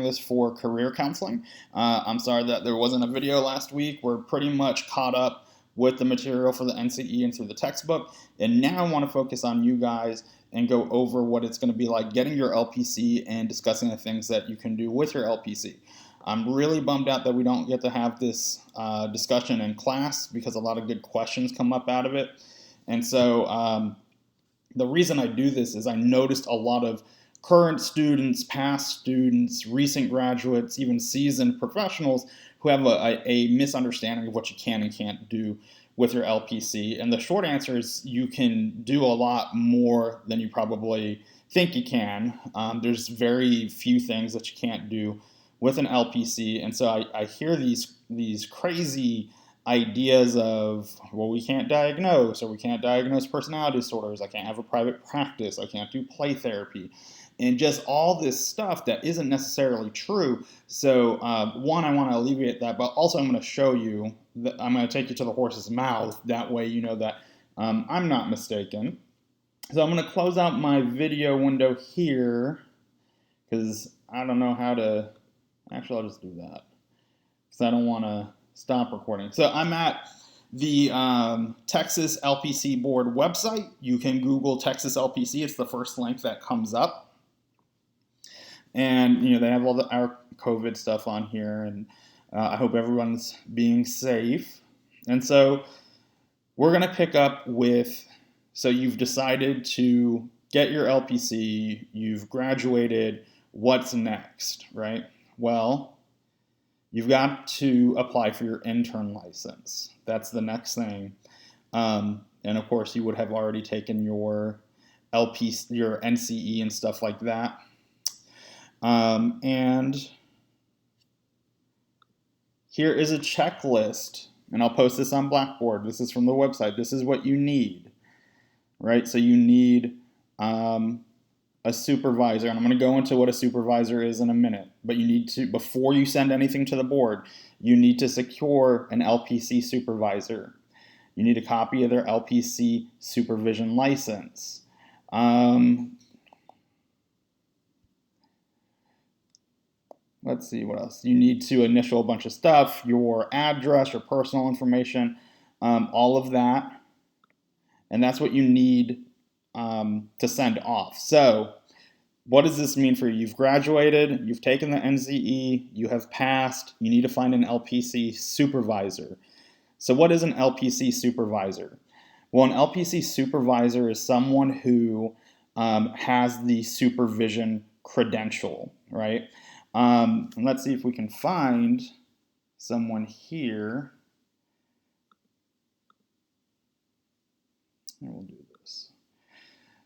this for career counseling. I'm sorry that there wasn't a video last week. We're pretty much caught up with the material for the NCE and through the textbook. And now I want to focus on you guys and go over what it's going to be like getting your LPC and discussing the things that you can do with your LPC. I'm really bummed out that we don't get to have this discussion in class because a lot of good questions come up out of it. And so the reason I do this is I noticed a lot of current students, past students, recent graduates, even seasoned professionals who have a misunderstanding of what you can and can't do with your LPC. And the short answer is you can do a lot more than you probably think you can. There's very few things that you can't do with an LPC. And so I hear these crazy ideas of, well, we can't diagnose, or we can't diagnose personality disorders, I can't have a private practice, I can't do play therapy, and just all this stuff that isn't necessarily true. So one, I want to alleviate that, but also I'm going to show you, that I'm going to take you to the horse's mouth, that way you know that I'm not mistaken. So I'm going to close out my video window here, because I don't know how to, actually I'll just do that, because I don't want to stop recording. So I'm at the Texas LPC Board website. You can Google Texas LPC. It's the first link that comes up. And, you know, they have all our COVID stuff on here, and I hope everyone's being safe. And so we're going to pick up with, so you've decided to get your LPC, you've graduated, what's next, right? Well, you've got to apply for your intern license. That's the next thing. And of course, you would have already taken your LPC, your NCE and stuff like that. And here is a checklist, and I'll post this on Blackboard. This is from the website. This is what you need, right? So you need a supervisor, and I'm going to go into what a supervisor is in a minute, but you need to, before you send anything to the board, you need to secure an LPC supervisor. You need a copy of their LPC supervision license. Let's see what else. You need to initial a bunch of stuff, your address, your personal information, all of that. And that's what you need to send off. So what does this mean for you? You've graduated, you've taken the NCE, you have passed, you need to find an LPC supervisor. So what is an LPC supervisor? Well, an LPC supervisor is someone who has the supervision credential, right? And let's see if we can find someone here. And we'll do this.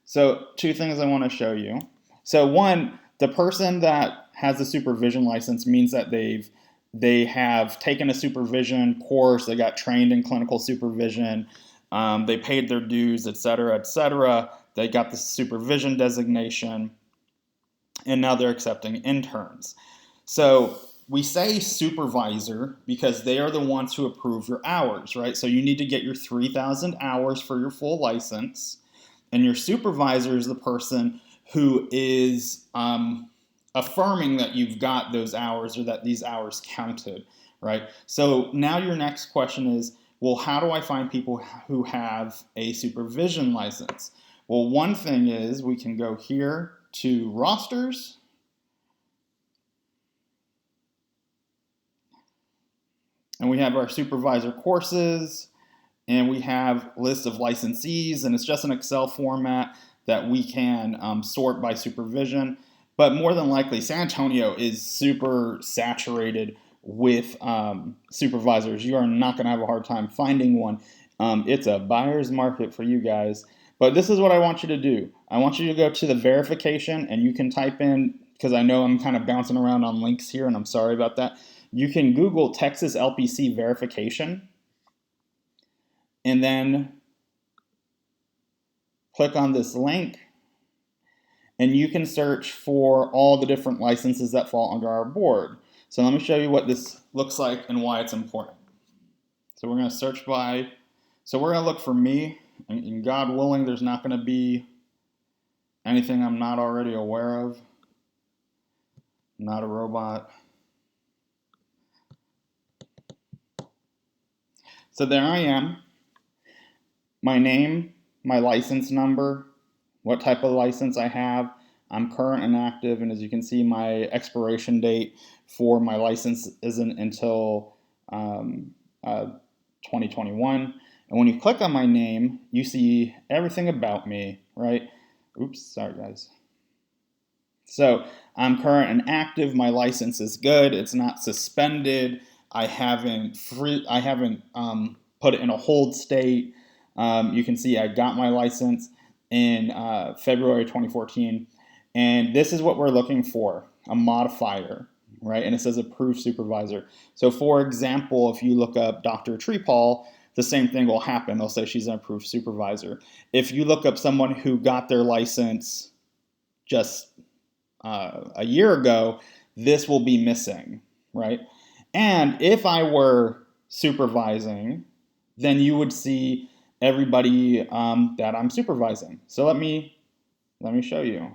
So two things I want to show you. So one, the person that has the supervision license means that they have taken a supervision course, they got trained in clinical supervision, they paid their dues, et cetera, they got the supervision designation, and now they're accepting interns. So we say supervisor because they are the ones who approve your hours, right? So you need to get your 3,000 hours for your full license, and your supervisor is the person who is affirming that you've got those hours or that these hours counted, right? So now your next question is, well, how do I find people who have a supervision license? Well, one thing is we can go here to rosters, and we have our supervisor courses, and we have lists of licensees, and it's just an Excel format that we can sort by supervision. But more than likely, San Antonio is super saturated with supervisors. You are not going to have a hard time finding one. It's a buyer's market for you guys. But this is what I want you to do. I want you to go to the verification, and you can type in, because I know I'm kind of bouncing around on links here, and I'm sorry about that. You can Google Texas LPC verification, and then click on this link, and you can search for all the different licenses that fall under our board. So let me show you what this looks like and why it's important. So we're going to search by, so we're going to look for me, and God willing, there's not going to be anything I'm not already aware of. not a robot. So there I am. My name, my license number, what type of license I have. I'm current and active, and as you can see, my expiration date for my license isn't until 2021. And when you click on my name, you see everything about me, right? Oops, sorry guys. So I'm current and active. My license is good. It's not suspended. I haven't put it in a hold state. You can see I got my license in February 2014, and this is what we're looking for: a modifier, right? And it says approved supervisor. So, for example, if you look up Dr. Trepal, the same thing will happen. They'll say she's an approved supervisor. If you look up someone who got their license just a year ago, this will be missing, right? And if I were supervising, then you would see everybody that I'm supervising. So let me show you.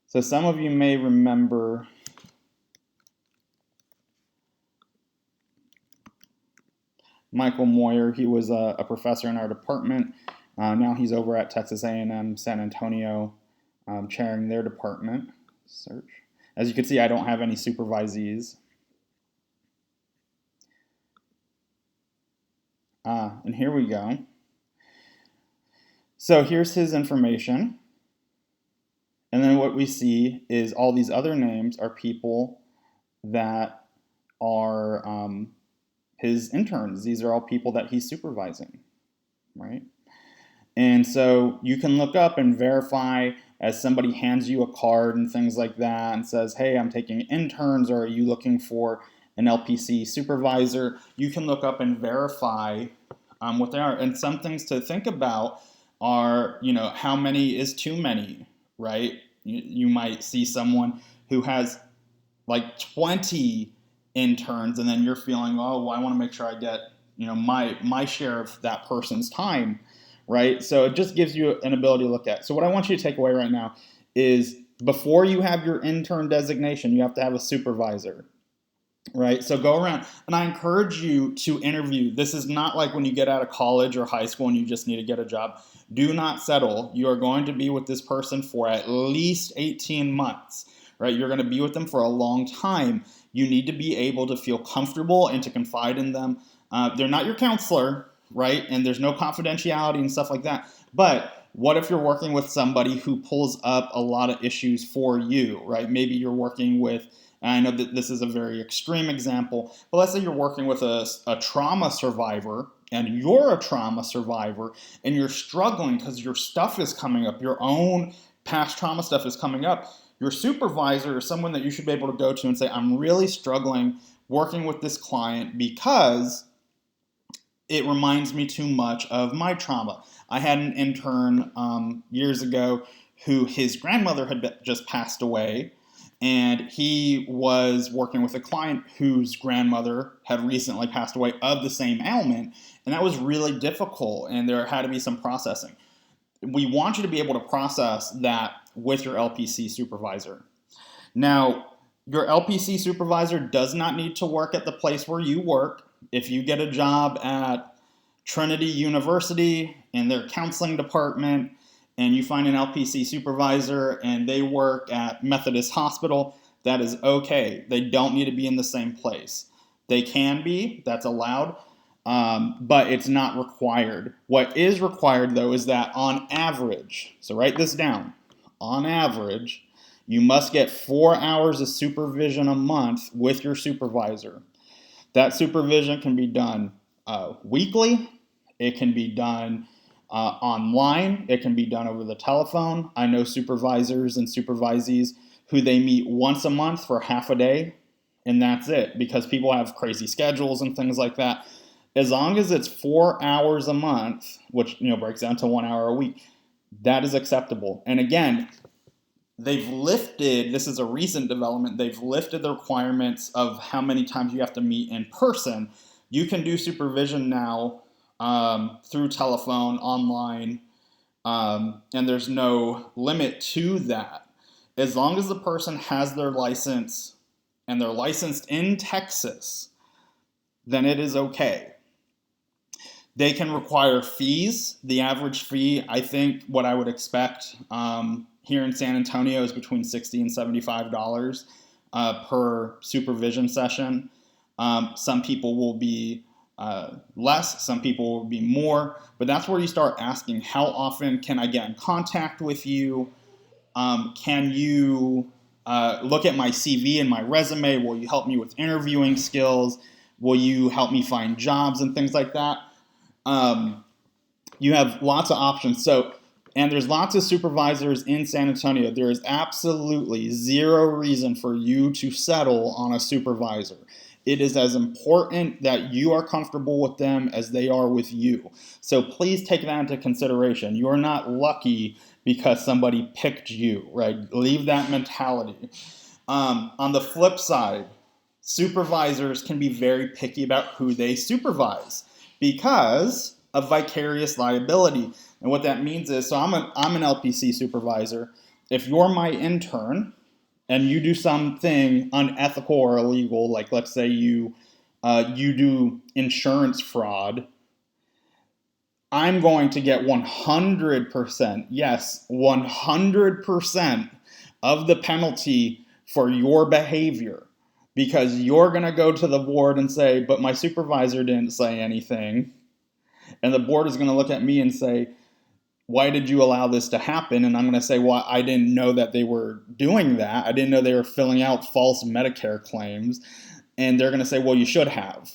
So some of you may remember Michael Moyer. He was a professor in our department. Now he's over at Texas A&M San Antonio, chairing their department. Search. As you can see, I don't have any supervisees. And here we go. So here's his information. And then what we see is all these other names are people that are his interns. These are all people that he's supervising, right? And so you can look up and verify as somebody hands you a card and things like that and says, hey, I'm taking interns, or are you looking for an LPC supervisor? You can look up and verify what they are. And some things to think about are, how many is too many, right? You might see someone who has like 20 interns, and then you're feeling, oh, well, I want to make sure I get, my share of that person's time, right? So it just gives you an ability to look at. So what I want you to take away right now is before you have your intern designation, you have to have a supervisor, right? So go around, and I encourage you to interview. This is not like when you get out of college or high school and you just need to get a job. Do not settle. You are going to be with this person for at least 18 months, right? You're going to be with them for a long time. You need to be able to feel comfortable and to confide in them. They're not your counselor, right? And there's no confidentiality and stuff like that. But what if you're working with somebody who pulls up a lot of issues for you, right? Maybe you're working with, and I know that this is a very extreme example, but let's say you're working with a trauma survivor, and you're a trauma survivor, and you're struggling because your stuff is coming up, your own past trauma stuff is coming up. Your supervisor is someone that you should be able to go to and say, I'm really struggling working with this client because it reminds me too much of my trauma. I had an intern years ago who his grandmother had just passed away, and he was working with a client whose grandmother had recently passed away of the same ailment, and that was really difficult, and there had to be some processing. We want you to be able to process that with your LPC supervisor. Now, your LPC supervisor does not need to work at the place where you work. If you get a job at Trinity University in their counseling department and you find an LPC supervisor and they work at Methodist Hospital, that is okay. They don't need to be in the same place. They can be, that's allowed, but it's not required. What is required, though, is that on average, so write this down, on average, you must get 4 hours of supervision a month with your supervisor. That supervision can be done weekly. It can be done online. It can be done over the telephone. I know supervisors and supervisees who they meet once a month for half a day, and that's it, because people have crazy schedules and things like that. As long as it's 4 hours a month, which breaks down to 1 hour a week, that is acceptable. And again, they've lifted, this is a recent development, they've lifted the requirements of how many times you have to meet in person. You can do supervision now through telephone, online, and there's no limit to that. As long as the person has their license and they're licensed in Texas, then it is okay. They can require fees. The average fee, I think, what I would expect here in San Antonio is between $60 and $75 per supervision session. Some people will be less, some people will be more, but that's where you start asking, how often can I get in contact with you? Can you look at my CV and my resume? Will you help me with interviewing skills? Will you help me find jobs and things like that? You have lots of options. And there's lots of supervisors in San Antonio. There is absolutely zero reason for you to settle on a supervisor. It is as important that you are comfortable with them as they are with you. So please take that into consideration. You are not lucky because somebody picked you, right? Leave that mentality. On the flip side, supervisors can be very picky about who they supervise because of vicarious liability. And what that means is, so I'm an LPC supervisor. If you're my intern and you do something unethical or illegal, like let's say you do insurance fraud, I'm going to get 100%, yes, 100% of the penalty for your behavior, because you're going to go to the board and say, but my supervisor didn't say anything. And the board is going to look at me and say, why did you allow this to happen? And I'm going to say, well, I didn't know that they were doing that. I didn't know they were filling out false Medicare claims. And they're going to say, well, you should have.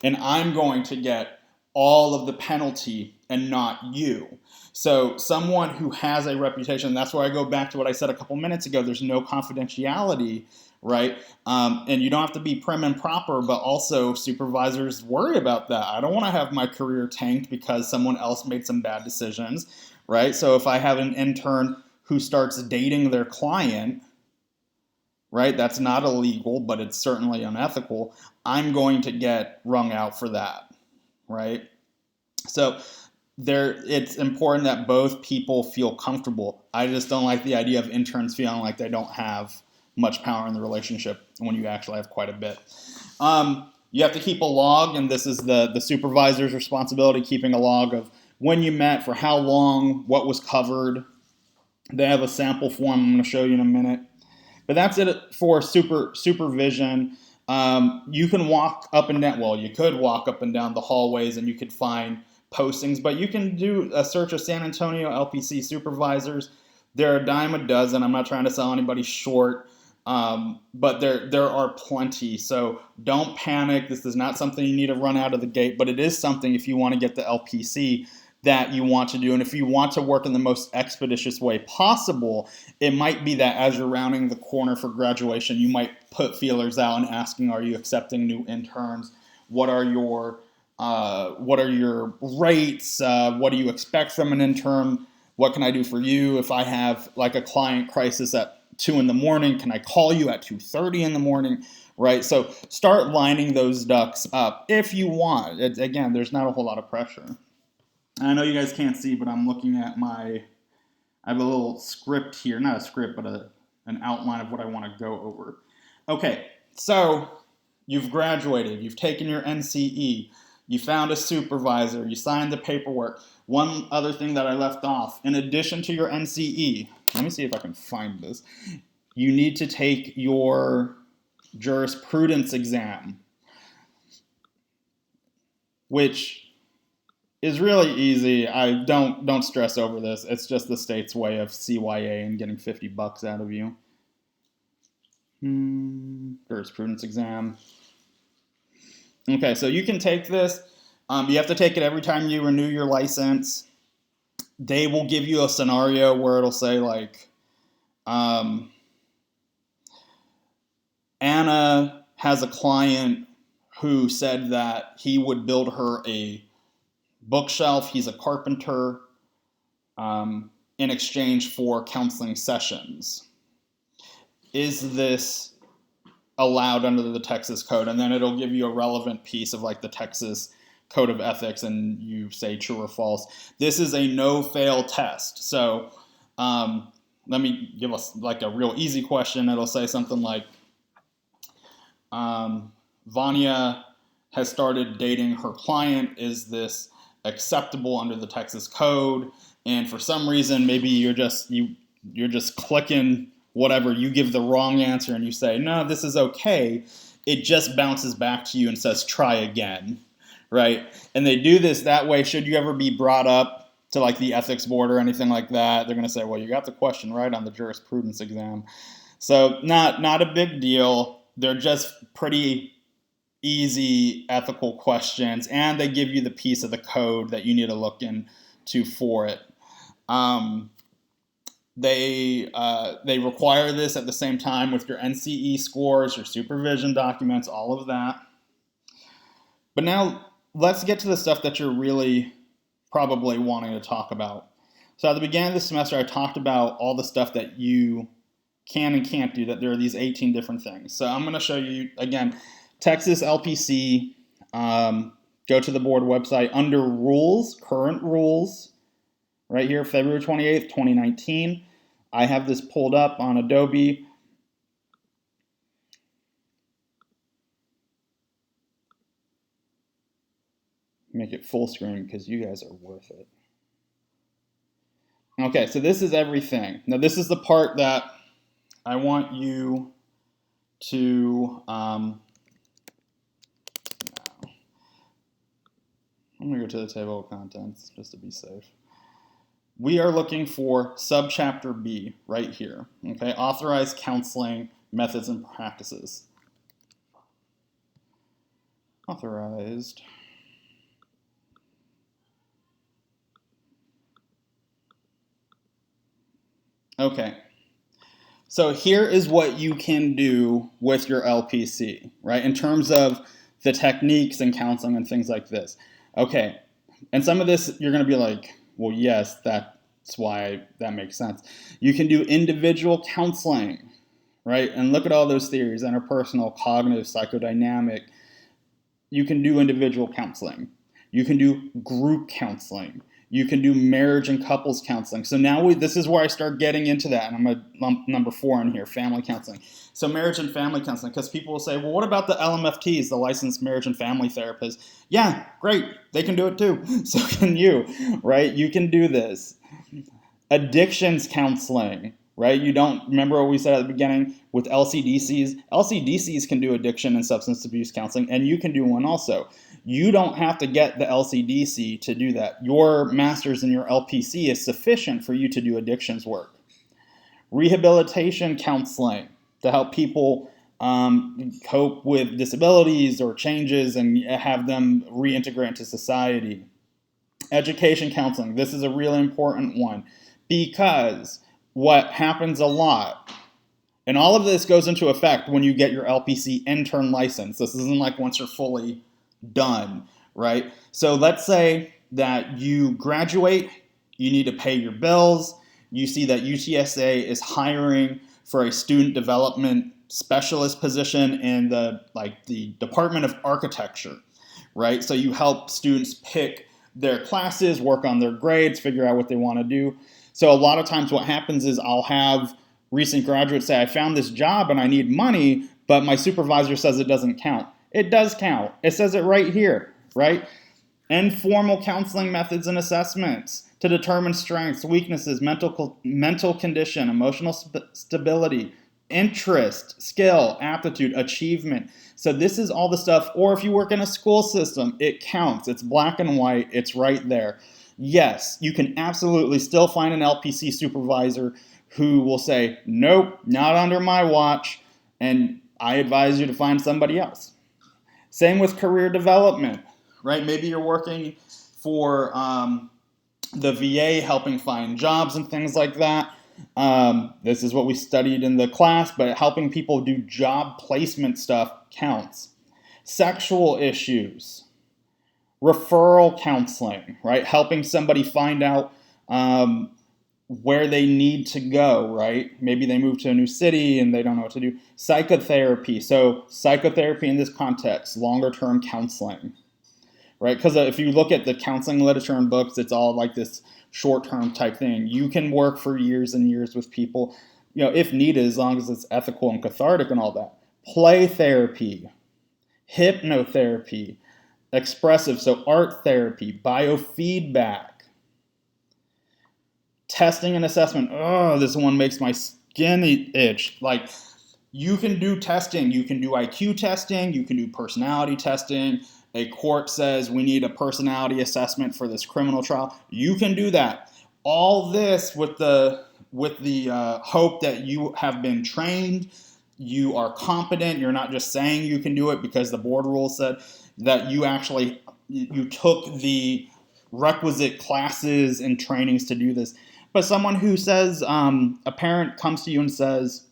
And I'm going to get all of the penalty and not you. So someone who has a reputation, that's where I go back to what I said a couple minutes ago, there's no confidentiality, right? And you don't have to be prim and proper, but also supervisors worry about that. I don't want to have my career tanked because someone else made some bad decisions, right? So if I have an intern who starts dating their client, right, that's not illegal, but it's certainly unethical, I'm going to get wrung out for that, right? So it's important that both people feel comfortable. I just don't like the idea of interns feeling like they don't have much power in the relationship when you actually have quite a bit. You have to keep a log, and this is the supervisor's responsibility, keeping a log of when you met, for how long, what was covered. They have a sample form I'm going to show you in a minute. But that's it for supervision. You can walk up and down, well, you could walk up and down the hallways and you could find postings, but you can do a search of San Antonio LPC supervisors. There are a dime a dozen. I'm not trying to sell anybody short, but there are plenty. So don't panic. This is not something you need to run out of the gate, but it is something if you want to get the LPC that you want to do. And if you want to work in the most expeditious way possible, it might be that as you're rounding the corner for graduation, you might put feelers out and asking, are you accepting new interns? What are your rates? What do you expect from an intern? What can I do for you? If I have like a client crisis at 2 a.m, can I call you at 2:30 in, right? So start lining those ducks up if you want. Again, there's not a whole lot of pressure. I know you guys can't see, but I'm looking at I have a little script here, not a script, but an outline of what I want to go over. Okay, so you've graduated, you've taken your NCE, you found a supervisor, you signed the paperwork. One other thing that I left off, in addition to your NCE, let me see if I can find this, you need to take your jurisprudence exam, which is really easy. I don't stress over this. It's just the state's way of CYA and getting $50 out of you. Jurisprudence exam. Okay, so you can take this. You have to take it every time you renew your license. They will give you a scenario where it'll say like, Anna has a client who said that he would build her a bookshelf. He's a carpenter, in exchange for counseling sessions. Is this allowed under the Texas code? And then it'll give you a relevant piece of like the Texas code of ethics and you say true or false. This is a no-fail test. So let me give us like a real easy question. It'll say something like, Vanya has started dating her client. Is this acceptable under the Texas code? And for some reason, maybe you're just clicking whatever, you give the wrong answer and you say, no, this is okay. It just bounces back to you and says, try again, right? And they do this that way. Should you ever be brought up to like the ethics board or anything like that, they're going to say, well, you got the question right on the jurisprudence exam. So not a big deal. They're just pretty easy ethical questions, and they give you the piece of the code that you need to look into for it. They require this at the same time with your NCE scores, your supervision documents, all of that. But now let's get to the stuff that you're really probably wanting to talk about. So at the beginning of the semester, I talked about all the stuff that you can and can't do, that there are these 18 different things. So I'm going to show you, again, Texas LPC, go to the board website under rules, current rules, right here, February 28th, 2019. I have this pulled up on Adobe. Make it full screen because you guys are worth it. Okay, so this is everything. Now this is the part that I want you to, I'm going to go to the table of contents just to be safe. We are looking for subchapter B right here, okay? Authorized counseling methods and practices. Authorized. Okay. So here is what you can do with your LPC, right? In terms of the techniques and counseling and things like this. Okay. And some of this you're going to be like, well, yes, that's why that makes sense. You can do individual counseling, right? And look at all those theories: interpersonal, cognitive, psychodynamic. You can do individual counseling. You can do group counseling. You can do marriage and couples counseling. So now this is where I start getting into that. And I'm going to lump number 4 in here, family counseling. So marriage and family counseling, because people will say, well, what about the LMFTs, the licensed marriage and family therapists? Yeah, great. They can do it too. So can you, right? You can do this. Addictions counseling, right? You don't remember what we said at the beginning with LCDCs? LCDCs can do addiction and substance abuse counseling, and you can do one also. You don't have to get the LCDC to do that. Your master's in your LPC is sufficient for you to do addictions work. Rehabilitation counseling to help people cope with disabilities or changes and have them reintegrate into society. Education counseling. This is a really important one because what happens a lot, and all of this goes into effect when you get your LPC intern license. This isn't like once you're fully done, right? So let's say that you graduate, you need to pay your bills, you see that UTSA is hiring for a student development specialist position in the Department of Architecture, right? So you help students pick their classes, work on their grades, figure out what they want to do. So a lot of times what happens is I'll have recent graduates say, I found this job and I need money, but my supervisor says it doesn't count. It does count. It says it right here, right? Informal counseling methods and assessments to determine strengths, weaknesses, mental condition, emotional stability, interest, skill, aptitude, achievement. So this is all the stuff. Or if you work in a school system, it counts. It's black and white. It's right there. Yes, you can absolutely still find an LPC supervisor who will say, nope, not under my watch, and I advise you to find somebody else. Same with career development, right? Maybe you're working for the VA helping find jobs and things like that. This is what we studied in the class, but helping people do job placement stuff counts. Sexual issues, referral counseling, right? Helping somebody find out where they need to go, right? Maybe they move to a new city and they don't know what to do. Psychotherapy. So psychotherapy in this context, longer term counseling. right? Because if you look at the counseling literature and books, it's all like this short-term type thing. You can work for years and years with people, if needed, as long as it's ethical and cathartic and all that. Play therapy, hypnotherapy, expressive, so art therapy, biofeedback, testing and assessment. Oh, this one makes my skin itch. Like, you can do testing. You can do IQ testing. You can do personality testing. A court says we need a personality assessment for this criminal trial. You can do that. All this with the hope that you have been trained, you are competent. You're not just saying you can do it because the board rule said that you took the requisite classes and trainings to do this. But someone who says, a parent comes to you and says,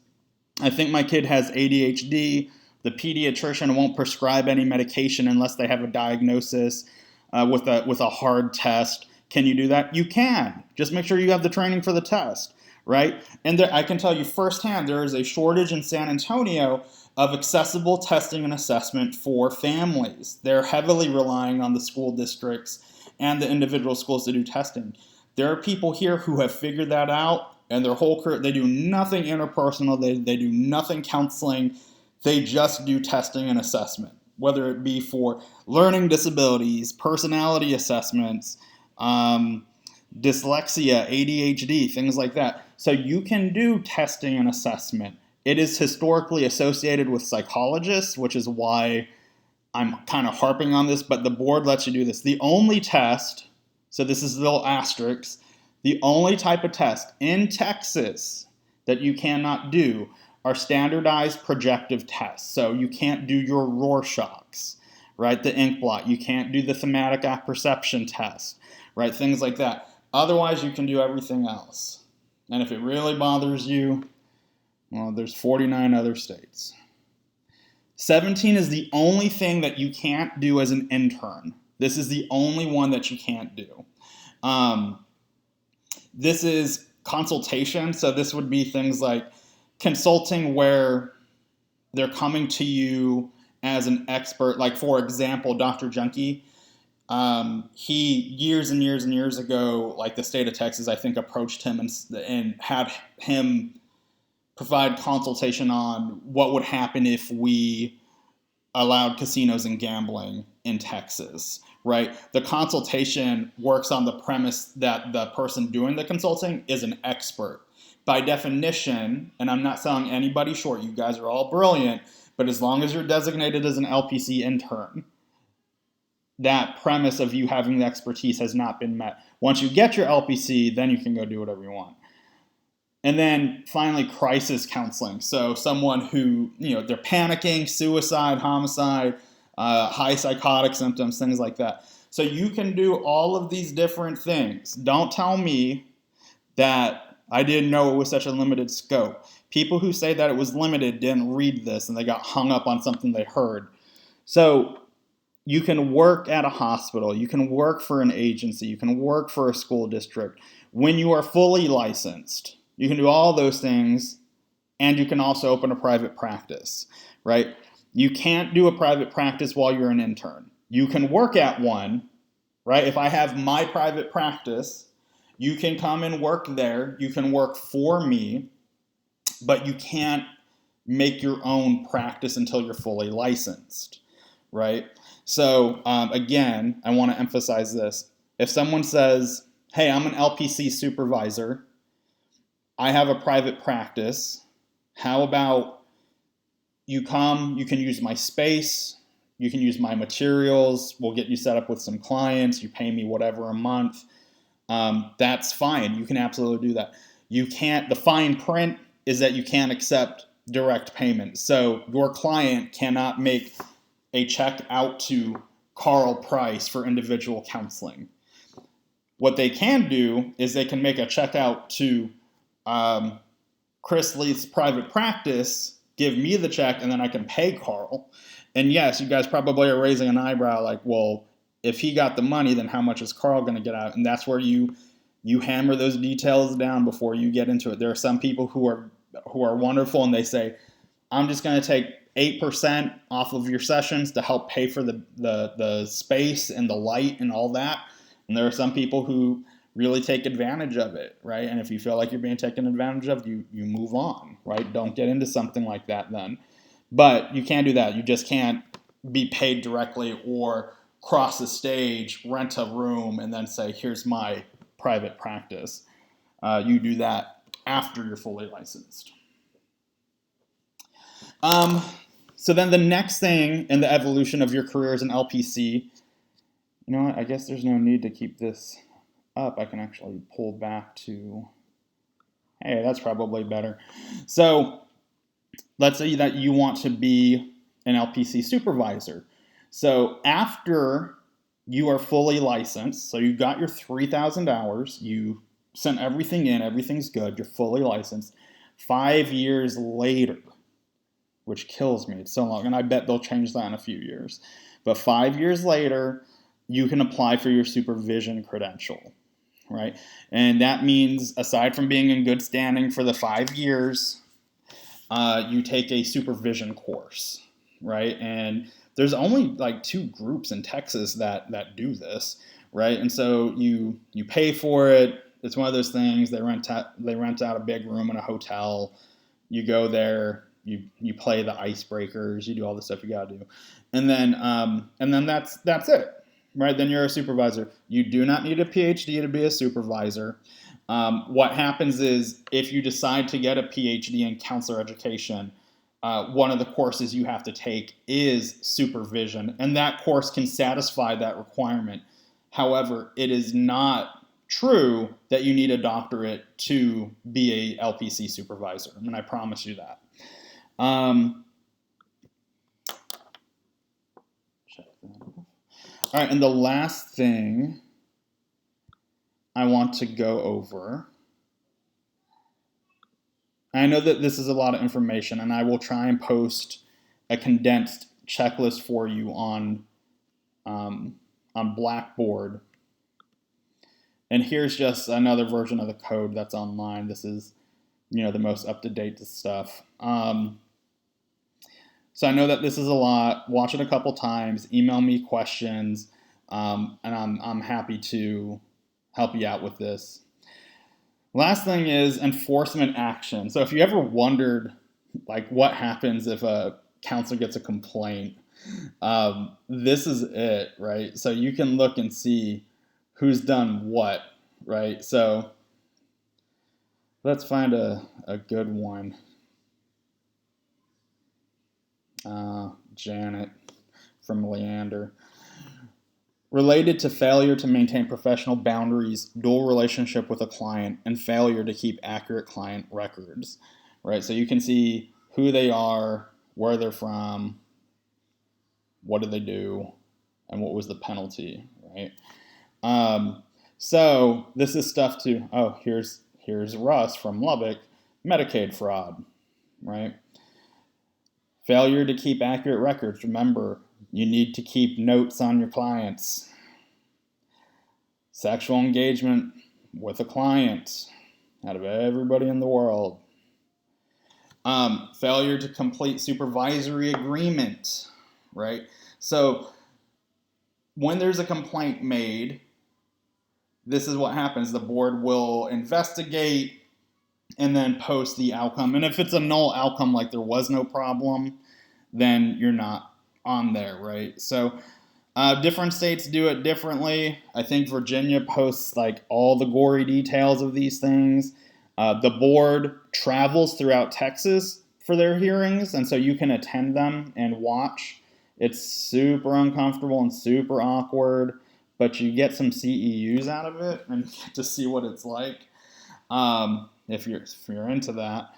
I think my kid has ADHD. The pediatrician won't prescribe any medication unless they have a diagnosis with a hard test. Can you do that? You can. Just make sure you have the training for the test, right? And I can tell you firsthand, there is a shortage in San Antonio of accessible testing and assessment for families. They're heavily relying on the school districts and the individual schools to do testing. There are people here who have figured that out, and their whole career, they do nothing interpersonal, they do nothing counseling, they just do testing and assessment, whether it be for learning disabilities, personality assessments, dyslexia, ADHD, things like that. So you can do testing and assessment. It is historically associated with psychologists, which is why I'm kind of harping on this, but the board lets you do this. The only test, so this is a little asterisk, the only type of test in Texas that you cannot do are standardized projective tests. So you can't do your Rorschachs, right? The ink blot. You can't do the thematic apperception test, right? Things like that. Otherwise, you can do everything else. And if it really bothers you, well, there's 49 other states. 17 is the only thing that you can't do as an intern. This is the only one that you can't do. This is consultation. So this would be things like consulting where they're coming to you as an expert. Like, for example, Dr. Junkie, he years and years and years ago, like the state of Texas, I think, approached him and had him provide consultation on what would happen if we allowed casinos and gambling in Texas, right? The consultation works on the premise that the person doing the consulting is an expert. By definition, and I'm not selling anybody short, you guys are all brilliant, but as long as you're designated as an LPC intern, that premise of you having the expertise has not been met. Once you get your LPC, then you can go do whatever you want. And then finally, crisis counseling. So someone who, they're panicking, suicide, homicide, high psychotic symptoms, things like that. So you can do all of these different things. Don't tell me that I didn't know it was such a limited scope. People who say that it was limited didn't read this and they got hung up on something they heard. So you can work at a hospital, you can work for an agency, you can work for a school district. When you are fully licensed, you can do all those things, and you can also open a private practice, right? You can't do a private practice while you're an intern. You can work at one, right? If I have my private practice, you can come and work there. You can work for me, but you can't make your own practice until you're fully licensed, right? So again, I want to emphasize this. If someone says, hey, I'm an LPC supervisor, I have a private practice, how about you come, you can use my space, you can use my materials, we'll get you set up with some clients, you pay me whatever a month, that's fine. You can absolutely do that. You can't, the fine print is that you can't accept direct payment. So your client cannot make a check out to Carl Price for individual counseling. What they can do is they can make a check out to Chris Leith's private practice, give me the check, and then I can pay Carl. And yes, you guys probably are raising an eyebrow like, well, if he got the money, then how much is Carl going to get out? And that's where you hammer those details down before you get into it. There are some people who are wonderful, and they say, I'm just going to take 8% off of your sessions to help pay for the space and the light and all that. And there are some people who really take advantage of it, right? And if you feel like you're being taken advantage of, you move on, right? Don't get into something like that then. But you can't do that. You just can't be paid directly or cross the stage, rent a room, and then say, here's my private practice. You do that after you're fully licensed. So then the next thing in the evolution of your career as an LPC, you know what, I guess there's no need to keep this up. I can actually pull back to, hey, that's probably better. So let's say that you want to be an LPC supervisor. So after you are fully licensed, so you got your 3,000 hours, you sent everything in, everything's good, you're fully licensed, 5 years later, which kills me, it's so long, and I bet they'll change that in a few years. But 5 years later, you can apply for your supervision credential, right? And that means, aside from being in good standing for the 5 years, you take a supervision course, right? And there's only like 2 groups in Texas that do this, right? And so you pay for it. It's one of those things. They rent out a big room in a hotel. You go there. You play the icebreakers. You do all the stuff you gotta do, and then that's it, right? Then you're a supervisor. You do not need a PhD to be a supervisor. What happens is, if you decide to get a PhD in counselor education, one of the courses you have to take is supervision, and that course can satisfy that requirement. However, it is not true that you need a doctorate to be a LPC supervisor, and I promise you that. Check that off. All right, and the last thing I want to go over, I know that this is a lot of information, and I will try and post a condensed checklist for you on Blackboard. And here's just another version of the code that's online. This is, the most up-to-date stuff. So I know that this is a lot. Watch it a couple times. Email me questions, and I'm happy to help you out with this. Last thing is enforcement action. So if you ever wondered, like, what happens if a counselor gets a complaint, this is it, right? So you can look and see who's done what, right? So let's find a good one. Janet from Leander. Related to failure to maintain professional boundaries, dual relationship with a client, and failure to keep accurate client records, right? So you can see who they are, where they're from, what did they do, and what was the penalty, right? So this is stuff to, here's Russ from Lubbock, Medicaid fraud, right? Failure to keep accurate records. Remember, you need to keep notes on your clients. Sexual engagement with a client out of everybody in the world. Failure to complete supervisory agreement, right? So when there's a complaint made, this is what happens. The board will investigate and then post the outcome. And if it's a null outcome, like there was no problem, then you're not on there, right? So different states do it differently. I think Virginia posts like all the gory details of these things. The board travels throughout Texas for their hearings, and so you can attend them and watch. It's super uncomfortable and super awkward, but you get some CEUs out of it and get to see what it's like. If you're into that.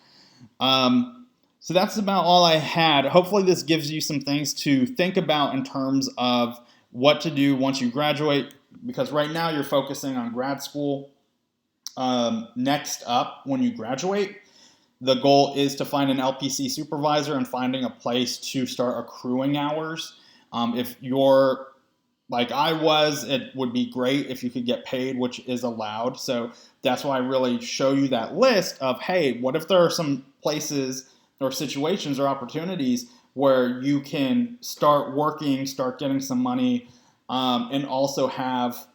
So that's about all I had. Hopefully this gives you some things to think about in terms of what to do once you graduate, because right now you're focusing on grad school. Next up, when you graduate, the goal is to find an LPC supervisor and finding a place to start accruing hours. If you're like I was, it would be great if you could get paid, which is allowed. So that's why I really show you that list of, hey, what if there are some places or situations or opportunities where you can start working, start getting some money, and also have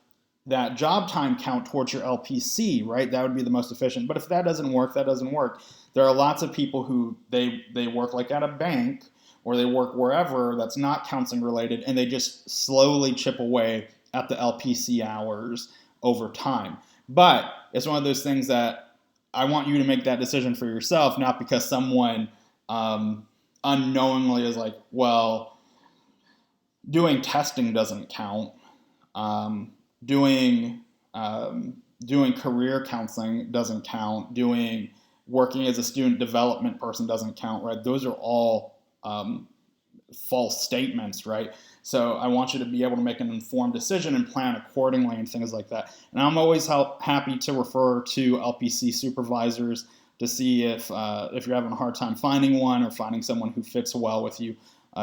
that job time count towards your LPC, right? That would be the most efficient. But if that doesn't work, that doesn't work. There are lots of people who they work like at a bank or they work wherever that's not counseling related, and they just slowly chip away at the LPC hours over time. But it's one of those things that I want you to make that decision for yourself, not because someone unknowingly is like, well, doing testing doesn't count. Doing career counseling doesn't count. Working as a student development person doesn't count, right? Those are all false statements, right? So I want you to be able to make an informed decision and plan accordingly and things like that. And I'm always happy to refer to LPC supervisors to see if you're having a hard time finding one or finding someone who fits well with you.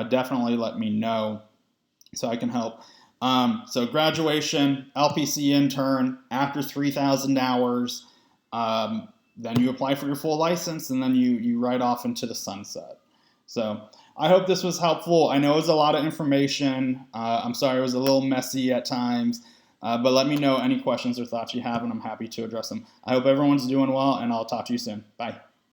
Definitely let me know so I can help. So graduation, LPC intern, after 3,000 hours, then you apply for your full license, and then you ride off into the sunset. So I hope this was helpful. I know it was a lot of information. I'm sorry it was a little messy at times, but let me know any questions or thoughts you have, and I'm happy to address them. I hope everyone's doing well, and I'll talk to you soon. Bye.